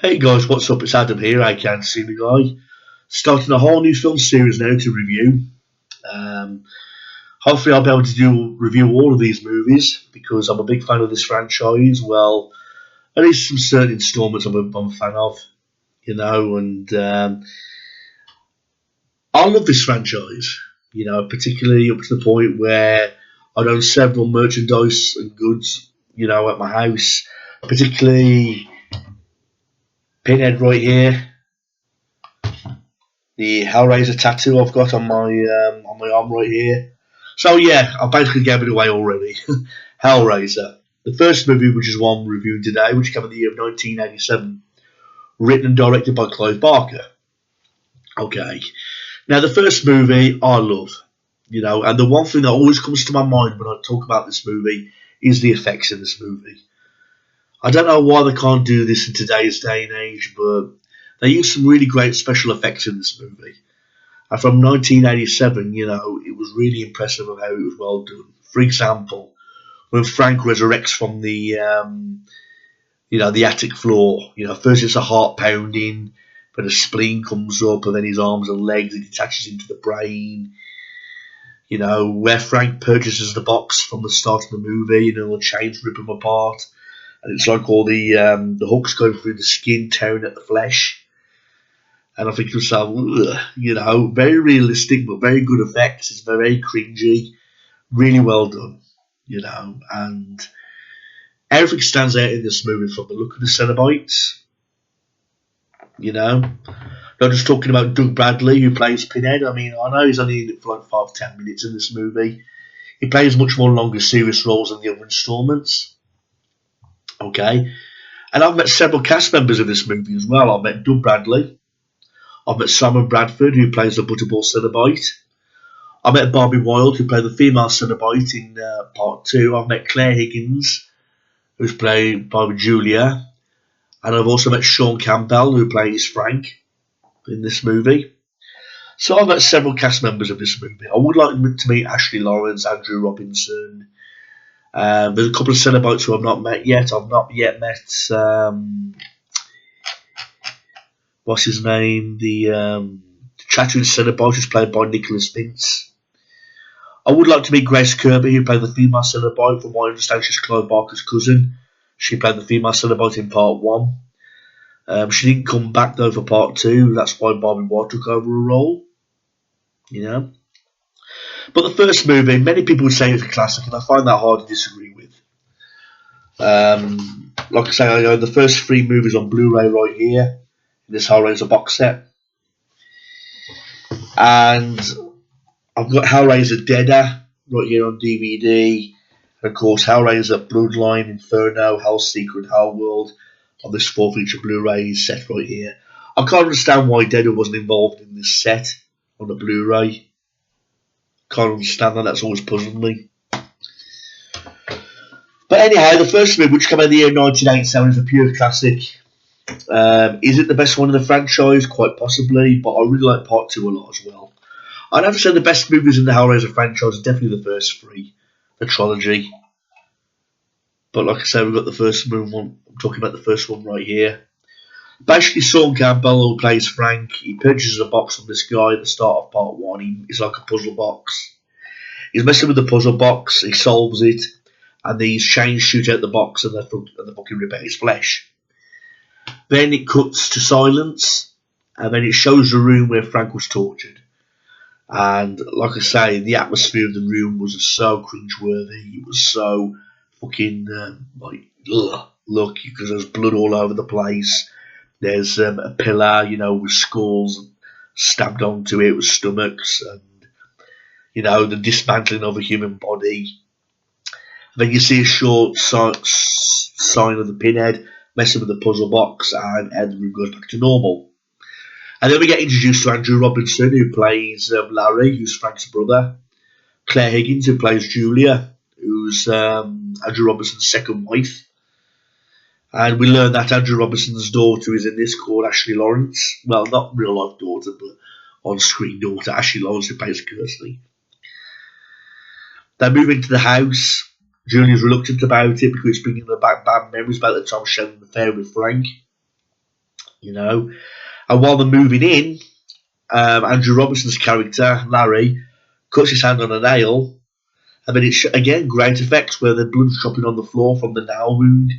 Hey guys, what's up? It's Adam here. I can't see the guy. Starting a whole new film series now to review. Um, Hopefully, I'll be able to review all of these movies because I'm a big fan of this franchise. Well, at least some certain installments I'm a fan of, and I love this franchise. Particularly up to the point where I own several merchandise and goods, at my house. Particularly Pinhead right here. The Hellraiser tattoo I've got on my arm right here. So yeah, I basically gave it away already. Hellraiser, the first movie, which is one we're reviewing today, which came in the year of 1987, written and directed by Clive Barker. Okay, now the first movie I love, and the one thing that always comes to my mind when I talk about this movie is the effects in this movie. I don't know why they can't do this in today's day and age, but they use some really great special effects in this movie. And from 1987, it was really impressive of how it was well done. For example, when Frank resurrects from the attic floor, first it's a heart pounding, but a spleen comes up, and then his arms and legs, it attaches into the brain. Where Frank purchases the box from the start of the movie, the chains rip him apart, and it's like all the hooks going through the skin, tearing at the flesh. And I think to myself, very realistic but very good effects. It's very cringy, really well done, and everything stands out in this movie from the look of the Cenobites, Not just talking about Doug Bradley, who plays Pinhead. I mean, I know he's only in it for like 5-10 minutes in this movie. He plays much more longer, serious roles than the other installments. Okay. And I've met several cast members of this movie as well. I've met Doug Bradley. I've met Simon Bradford, who plays the Butterball Cenobite. I met Barbie Wilde, who played the female Cenobite in part 2. I've met Claire Higgins, who's played by Julia. And I've also met Sean Campbell, who plays Frank in this movie. So I've met several cast members of this movie. I would like to meet Ashley Lawrence, Andrew Robinson. There's a couple of Cenobites who I've not met yet. I've not yet met... what's his name? The Chattering Cenobite, who's played by Nicholas Vince. I would like to meet Grace Kirby, who played the female Cenobite. From what I understand, she's Clive Barker's cousin. She played the female Cenobite in part 1. She didn't come back though for part 2. That's why Barbie Wilde took over her role. But the first movie, many people would say it's a classic, and I find that hard to disagree with. Like I say, I own the first 3 movies on Blu-ray right here in this Hellraiser box set, and I've got Hellraiser Deader right here on DVD, and of course Hellraiser Bloodline, Inferno, Hellseeker, and Hellworld on this 4-feature Blu-ray set right here. I can't understand why Deader wasn't involved in this set on the Blu-ray. Can't understand that. That's always puzzled me. But anyhow, the first movie, which came out in the year 1987, is a pure classic. Is it the best one in the franchise? Quite possibly, but I really like part 2 a lot as well. I'd have to say the best movies in the Hellraiser franchise are definitely the first 3, the trilogy. But like I say, we've got the first one. I'm talking about the first one right here. Basically, Sean Campbell, who plays Frank, he purchases a box from this guy at the start of part 1. It's like a puzzle box. He's messing with the puzzle box. He solves it, and these chains shoot out the box, and the fucking rip out his flesh. Then it cuts to silence, and then it shows the room where Frank was tortured. And like I say, the atmosphere of the room was so cringeworthy. It was so fucking look, because there's blood all over the place. There's a pillar, with skulls stabbed onto it with stomachs, and the dismantling of a human body. And then you see a short sign of the Pinhead messing with the puzzle box, and the room goes back to normal. And then we get introduced to Andrew Robinson, who plays Larry, who's Frank's brother. Claire Higgins, who plays Julia, who's Andrew Robinson's second wife. And we learn that Andrew Robinson's daughter is in this, called Ashley Lawrence. Well, not real life daughter, but on-screen daughter, Ashley Lawrence, who plays Kirsty. They move into the house. Julia's reluctant about it because it's bringing her back bad memories about the time she had an affair with Frank. you know. And while they're moving in, Andrew Robinson's character, Larry, cuts his hand on a nail, and then it's, again, great effects where the blood's dropping on the floor from the nail wound.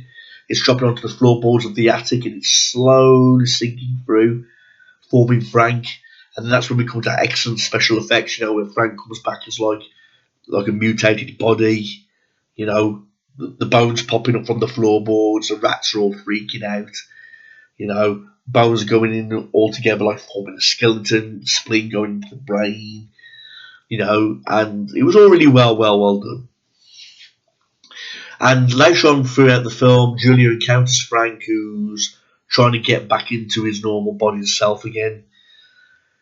It's dropping onto the floorboards of the attic, and it's slowly sinking through, forming Frank. And then that's when we come to excellent special effects, where Frank comes back as like a mutated body, the bones popping up from the floorboards, the rats are all freaking out, bones going in all together, like forming a skeleton, spleen going into the brain, and it was all really well done. And later on throughout the film, Julia encounters Frank, who's trying to get back into his normal body self again.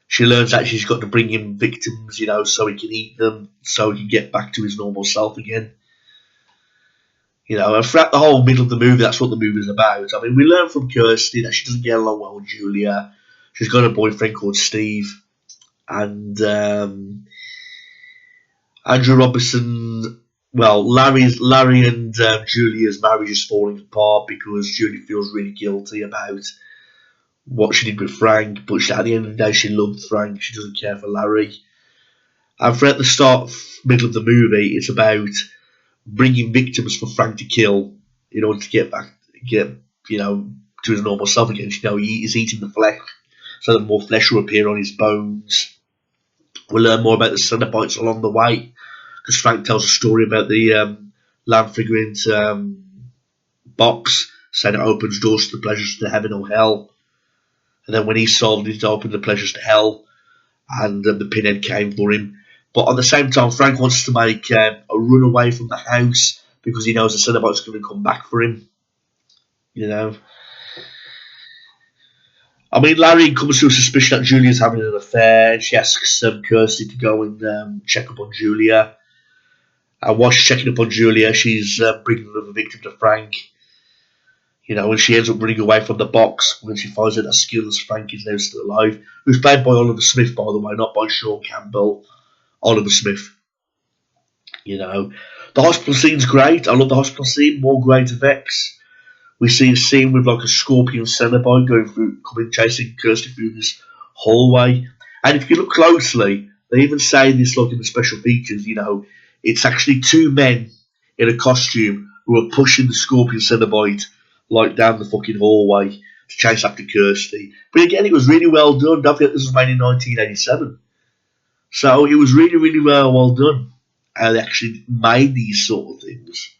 She learns that she's got to bring him victims, so he can eat them, so he can get back to his normal self again. And throughout the whole middle of the movie, that's what the movie's about. I mean, we learn from Kirsty that she doesn't get along well with Julia. She's got a boyfriend called Steve. And Andrew Robinson, Larry and Julia's marriage is falling apart because Julia feels really guilty about what she did with Frank. But at the end of the day, she loved Frank. She doesn't care for Larry. And throughout the middle of the movie, it's about bringing victims for Frank to kill in order to get to his normal self again. He's eating the flesh, so that more flesh will appear on his bones. We'll learn more about the Cenobites along the way, because Frank tells a story about the land figurine box, saying it opens doors to the pleasures to heaven or hell. And then when he solved it, it opened the pleasures to hell, and the pinhead came for him. But at the same time, Frank wants to make a run away from the house because he knows the Cenobite's going to come back for him. I mean, Larry comes to a suspicion that Julia's having an affair, and she asks Kirsty to go and check up on Julia. And while she's checking up on Julia, she's bringing another victim to Frank. And she ends up running away from the box when she finds out that Skills Frank is now still alive, who's played by Oliver Smith, by the way, not by Sean Campbell. Oliver Smith. The hospital scene's great. I love the hospital scene. More great effects. We see a scene with like a scorpion Cenobite coming chasing Kirsty through this hallway. And if you look closely, they even say this like in the special features, it's actually two men in a costume who are pushing the scorpion Cenobite like down the fucking hallway to chase after Kirsty. But again, it was really well done. Don't forget this was made in 1987. So it was really, really well done how they actually made these sort of things.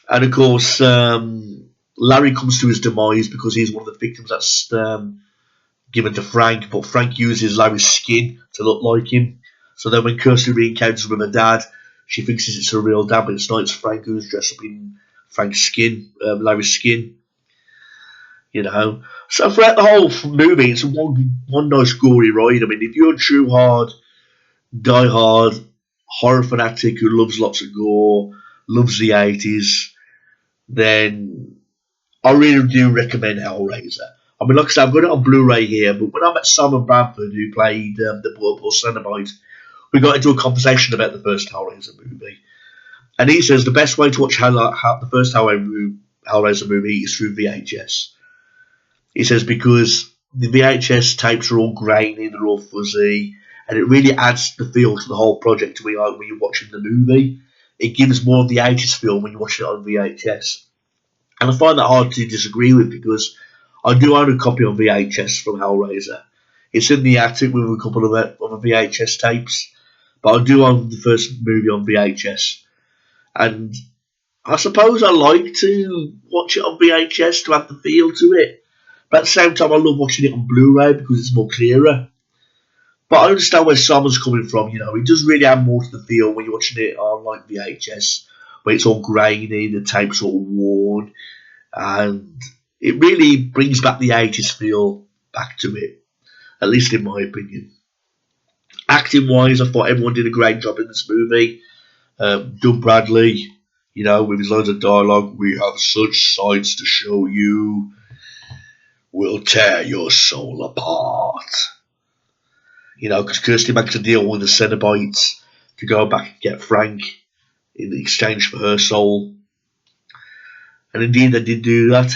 And of course, Larry comes to his demise because he's one of the victims that's given to Frank, but Frank uses Larry's skin to look like him. So then when Kirsty re-encounters with her dad, she thinks it's a real dad, but it's not. It's Frank who's dressed up in Frank's skin, Larry's skin. So throughout the whole movie, it's one nice gory ride. I mean, if you're a true die-hard horror fanatic who loves lots of gore, loves the 80s, then I really do recommend Hellraiser. I mean, like I said, I've got it on Blu-ray here, but when I met Simon Bradford, who played the Purple Cenobite, we got into a conversation about the first Hellraiser movie. And he says the best way to watch the first Hellraiser movie is through VHS. He says because the VHS tapes are all grainy, they're all fuzzy, and it really adds the feel to the whole project when you're watching the movie. It gives more of the 80s feel when you're watching it on VHS. And I find that hard to disagree with because I do own a copy on VHS from Hellraiser. It's in the attic with a couple of other VHS tapes, but I do own the first movie on VHS. And I suppose I like to watch it on VHS to have the feel to it. But at the same time, I love watching it on Blu-ray because it's more clearer. But I understand where Simon's coming from. It does really add more to the feel when you're watching it on like VHS, where it's all grainy, the tape's all worn, and it really brings back the 80s feel back to it, at least in my opinion. Acting-wise, I thought everyone did a great job in this movie. Doug Bradley, with his loads of dialogue, we have such sights to show you. We'll tear your soul apart. Because Kirsty makes a deal with the Cenobites to go back and get Frank in exchange for her soul. And indeed, they did do that.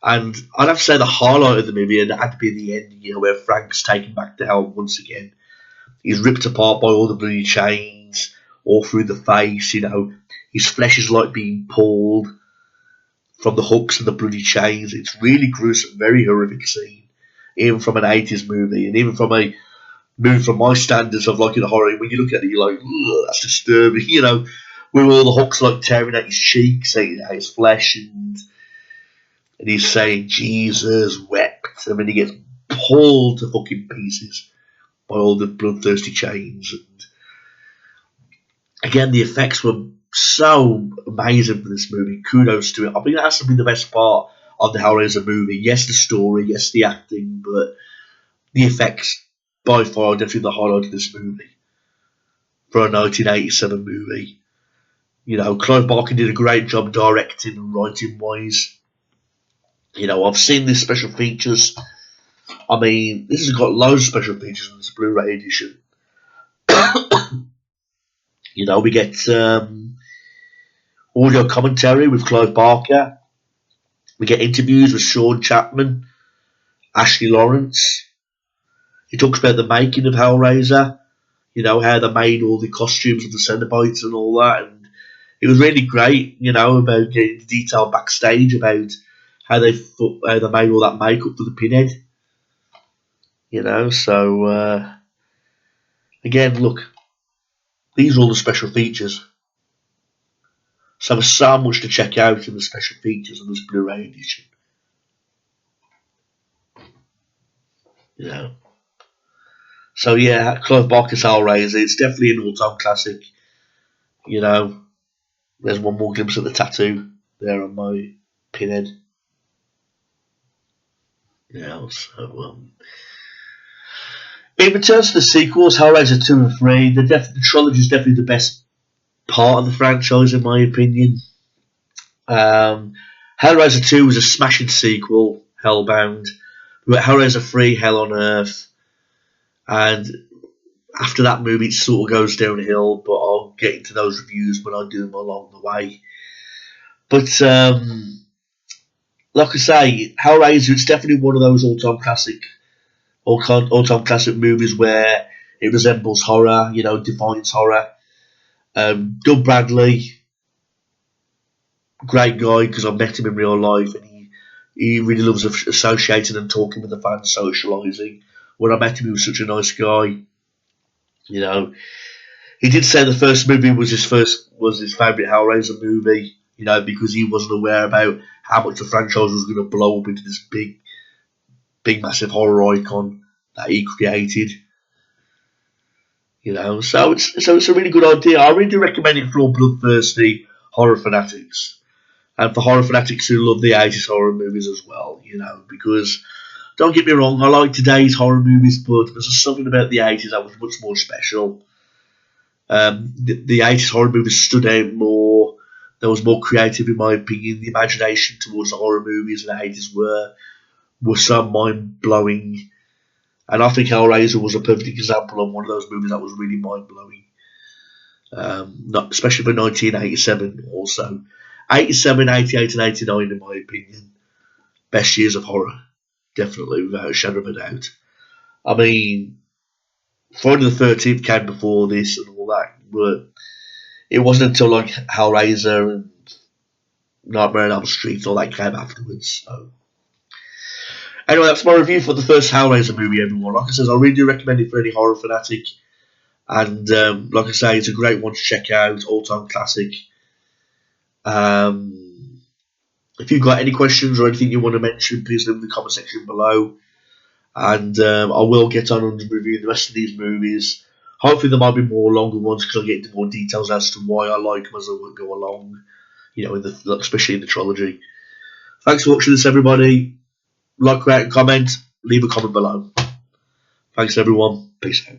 And I'd have to say the highlight of the movie had to be the ending, where Frank's taken back to hell once again. He's ripped apart by all the bloody chains, all through the face, His flesh is like being pulled from the hooks and the bloody chains. It's really gruesome, very horrific scene, even from an 80s movie, and even from a movie from my standards of like in a horror. When you look at it, you're like, ugh, that's disturbing, with all the hooks like tearing at his cheeks, eating at his flesh, and he's saying Jesus wept, and then he gets pulled to fucking pieces by all the bloodthirsty chains. And again, the effects were so amazing for this movie. Kudos to it. I think that has to be the best part of the Hellraiser movie. Yes, the story, yes, the acting, but the effects by far are definitely the highlight of this movie for a 1987 movie. Clive Barker did a great job directing and writing wise. I've seen these special features. I mean, this has got loads of special features in this Blu-ray edition. We get audio commentary with Clive Barker. We get interviews with Sean Chapman, Ashley Lawrence. He talks about the making of Hellraiser, how they made all the costumes of the Cenobites and all that. And it was really great, about getting the detail backstage about how they made all that makeup for the Pinhead. So again, look, these are all the special features. So there's so much to check out in the special features of this Blu-ray edition. So yeah, Clive Barker's Hellraiser, it's definitely an all-time classic. There's one more glimpse of the tattoo there on my Pinhead. So in terms of the sequels, Hellraiser 2 and 3, the trilogy is definitely the best part of the franchise, in my opinion. Hellraiser 2 was a smashing sequel, Hellbound. We got Hellraiser 3, Hell on Earth. And after that movie, it sort of goes downhill, but I'll get into those reviews when I do them along the way. But, like I say, Hellraiser, it's definitely one of those all-time classic movies where it resembles horror, defines horror. Doug Bradley, great guy, because I've met him in real life, and he really loves associating and talking with the fans, socialising. When I met him, he was such a nice guy. He did say the first movie was his favourite Hellraiser movie, because he wasn't aware about how much the franchise was going to blow up into this big, massive horror icon that he created. So it's a really good idea. I really do recommend it for all bloodthirsty horror fanatics, and for horror fanatics who love the 80s horror movies as well. Because don't get me wrong, I like today's horror movies, but there's something about the 80s that was much more special. The 80s horror movies stood out more. There was more creative, in my opinion. The imagination towards the horror movies in the 80s were so mind-blowing. And I think Hellraiser was a perfect example of one of those movies that was really mind-blowing. Especially for 1987 also. 87, 88 and 89, in my opinion. Best years of horror. Definitely, without a shadow of a doubt. I mean, Friday the 13th came before this and all that, but it wasn't until like Hellraiser and Nightmare on Elm Street and all that came afterwards. So anyway, that's my review for the first Hellraiser movie, everyone. Like I said, I really do recommend it for any horror fanatic. And like I say, it's a great one to check out, all-time classic. If you've got any questions or anything you want to mention, please leave in the comment section below. And I will get on and review the rest of these movies. Hopefully there might be more longer ones because I'll get into more details as to why I like them as I go along, especially in the trilogy. Thanks for watching this, everybody. Like, rate, and comment. Leave a comment below. Thanks, everyone. Peace out.